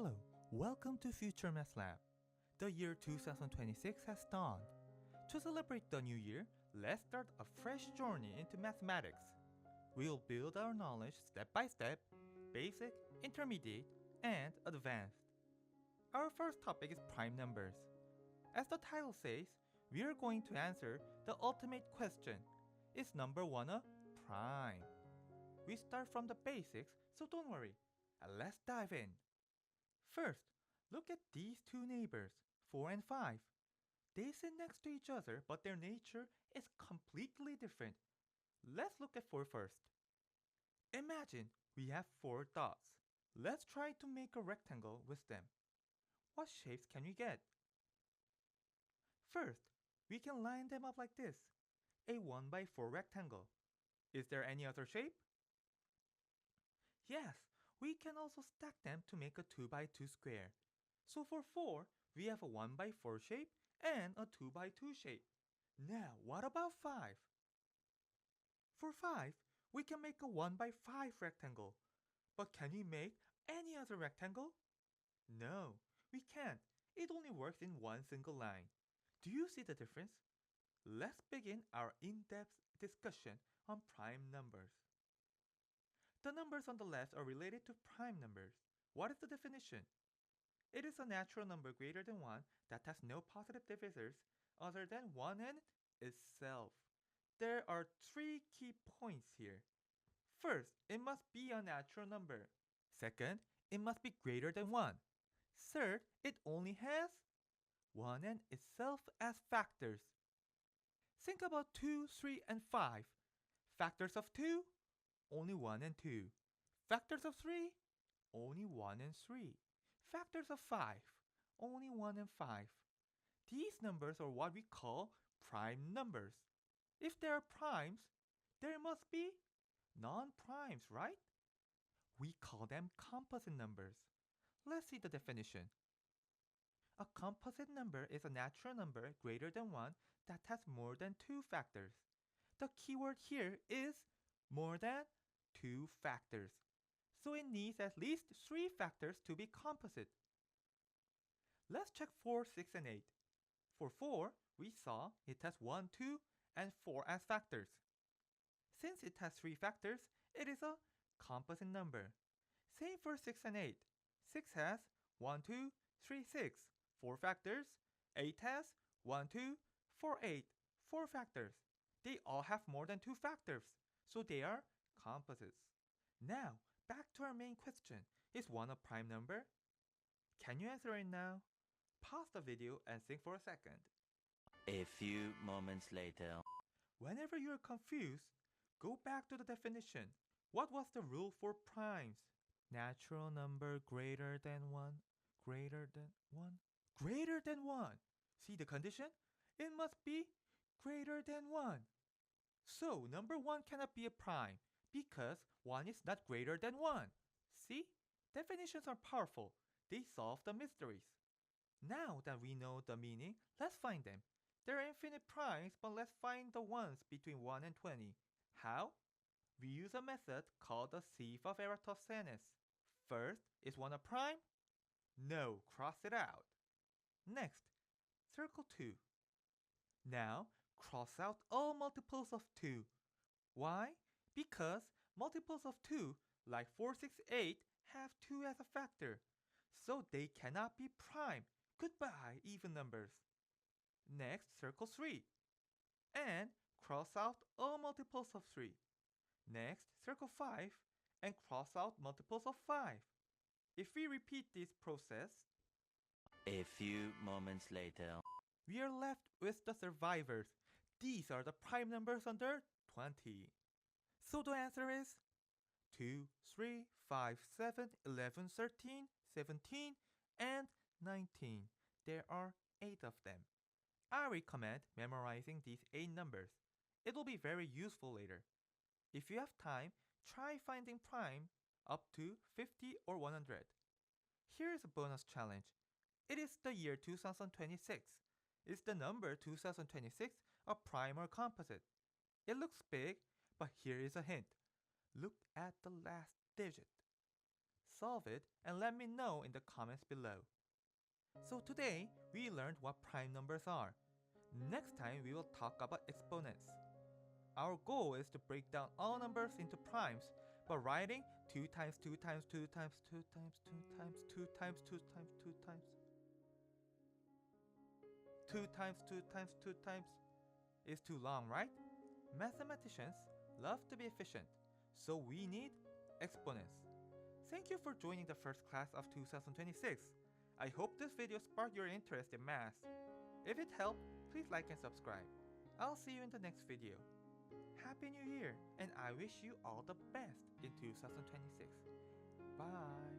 Hello, welcome to Future Math Lab. The year 2026 has dawned. To celebrate the new year, let's start a fresh journey into mathematics. We'll build our knowledge step by step, basic, intermediate, and advanced. Our first topic is prime numbers. As the title says, we are going to answer the ultimate question. Is number 1 a prime? We start from the basics, so don't worry. Let's dive in. First, look at these two neighbors, 4 and 5. They sit next to each other, but their nature is completely different. Let's look at 4 first. Imagine we have 4 dots. Let's try to make a rectangle with them. What shapes can we get? First, we can line them up like this, a 1 by 4 rectangle. Is there any other shape? Yes, we can also stack them to make a 2 by 2 square. So for 4, we have a 1 by 4 shape and a 2 by 2 shape. Now, what about 5? For 5, we can make a 1 by 5 rectangle. But can we make any other rectangle? No, we can't. It only works in one single line. Do you see the difference? Let's begin our in-depth discussion on prime numbers. The numbers on the left are related to prime numbers. What is the definition? It is a natural number greater than 1 that has no positive divisors other than 1 and itself. There are 3 key points here. First, it must be a natural number. Second, it must be greater than 1. Third, it only has 1 and itself as factors. Think about 2, 3, and 5. Factors of 2, only 1 and 2. Factors of 3, only 1 and 3. Factors of 5, only 1 and 5. These numbers are what we call prime numbers. If there are primes, there must be non-primes, right? We call them composite numbers. Let's see the definition. A composite number is a natural number greater than 1 that has more than 2 factors. The keyword here is more than 2 factors. So it needs at least 3 factors to be composite. Let's check 4, 6, and 8. For 4, we saw it has 1, 2, and 4 as factors. Since it has 3 factors, it is a composite number. Same for 6 and 8. 6 has 1, 2, 3, 6, 4 factors. 8 has 1, 2, 4, 8, 4 factors. They all have more than 2 factors, so they are composites. Now, back to our main question. Is 1 a prime number? Can you answer it now? Pause the video and think for a second. A few moments later. Whenever you are confused, go back to the definition. What was the rule for primes? Natural number greater than 1, greater than 1, greater than 1. See the condition? It must be greater than 1. So number 1 cannot be a prime because 1 is not greater than 1. See? Definitions are powerful. They solve the mysteries. Now that we know the meaning, let's find them. There are infinite primes, but let's find the ones between 1 and 20. How? We use a method called the Sieve of Eratosthenes. First, is 1 a prime? No, cross it out. Next, circle 2. Now, cross out all multiples of 2. Why? Because multiples of 2, like 4, 6, 8, have 2 as a factor. So they cannot be prime. Goodbye, even numbers. Next, circle 3. And cross out all multiples of 3. Next, circle 5 and cross out multiples of 5. If we repeat this process, A few moments later. we are left with the survivors. These are the prime numbers under 20. So the answer is 2, 3, 5, 7, 11, 13, 17, and 19. There are 8 of them. I recommend memorizing these 8 numbers. It will be very useful later. If you have time, try finding prime up to 50 or 100. Here is a bonus challenge. It is the year 2026. Is the number 2026 a prime or composite? It looks big, but here is a hint. Look at the last digit. solve it and let me know in the comments below. So today, we learned what prime numbers are. Next time, we will talk about exponents. Our goal is to break down all numbers into primes by writing 2 times 2 times 2 times 2 times 2 times 2 times 2 times 2 times 2 times 2 times 2 times is too long, right? Mathematicians love to be efficient, so we need exponents. Thank you for joining the first class of 2026. I hope this video sparked your interest in math. If it helped, please like and subscribe. I'll see you in the next video. Happy New Year, and I wish you all the best in 2026. Bye.